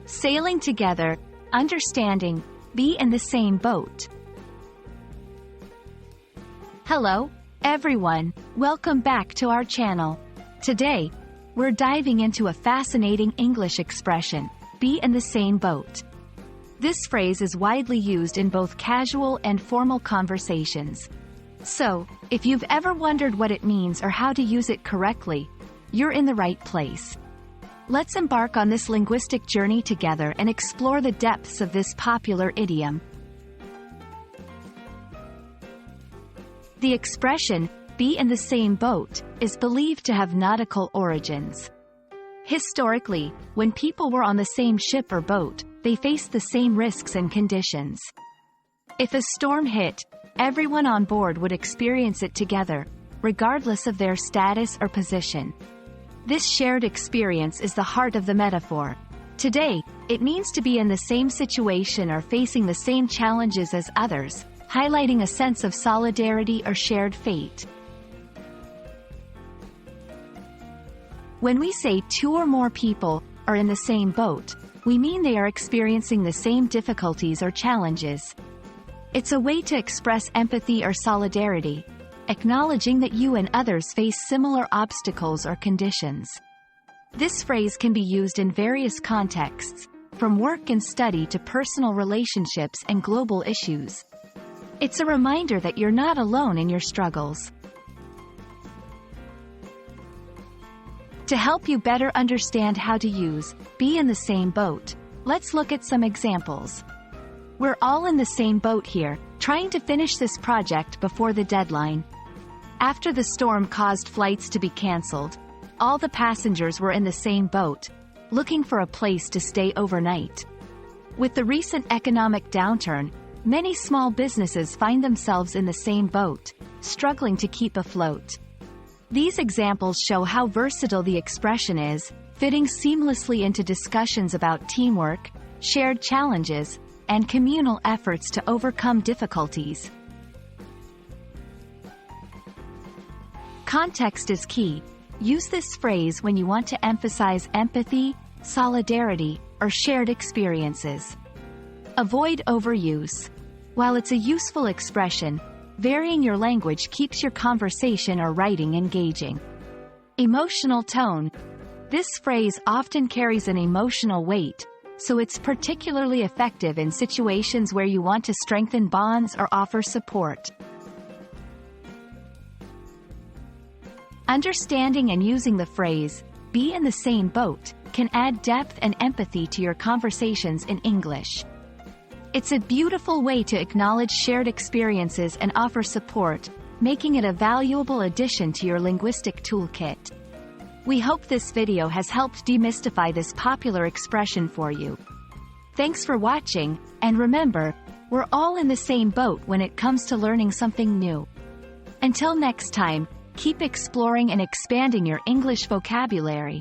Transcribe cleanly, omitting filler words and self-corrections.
sailing together, understanding, be in the same boat. Hello, everyone, welcome back to our channel. Today, we're diving into a fascinating English expression, be in the same boat. This phrase is widely used in both casual and formal conversations. So, if you've ever wondered what it means or how to use it correctly, you're in the right place. Let's embark on this linguistic journey together and explore the depths of this popular idiom. The expression, be in the same boat, is believed to have nautical origins. Historically, when people were on the same ship or boat, they faced the same risks and conditions. If a storm hit, everyone on board would experience it together, regardless of their status or position. This shared experience is the heart of the metaphor. Today, it means to be in the same situation or facing the same challenges as others, highlighting a sense of solidarity or shared fate. When we say two or more people are in the same boat, we mean they are experiencing the same difficulties or challenges. It's a way to express empathy or solidarity, acknowledging that you and others face similar obstacles or conditions. This phrase can be used in various contexts, from work and study to personal relationships and global issues. It's a reminder that you're not alone in your struggles. To help you better understand how to use be in the same boat, let's look at some examples. We're all in the same boat here, trying to finish this project before the deadline. After the storm caused flights to be canceled, all the passengers were in the same boat, looking for a place to stay overnight. With the recent economic downturn, many small businesses find themselves in the same boat, struggling to keep afloat. These examples show how versatile the expression is, fitting seamlessly into discussions about teamwork, shared challenges, and communal efforts to overcome difficulties. Context is key. Use this phrase when you want to emphasize empathy, solidarity, or shared experiences. Avoid overuse. While it's a useful expression, varying your language keeps your conversation or writing engaging. Emotional tone. This phrase often carries an emotional weight, so it's particularly effective in situations where you want to strengthen bonds or offer support. Understanding and using the phrase, be in the same boat, can add depth and empathy to your conversations in English. It's a beautiful way to acknowledge shared experiences and offer support, making it a valuable addition to your linguistic toolkit. We hope this video has helped demystify this popular expression for you. Thanks for watching, and remember, we're all in the same boat when it comes to learning something new. Until next time, keep exploring and expanding your English vocabulary.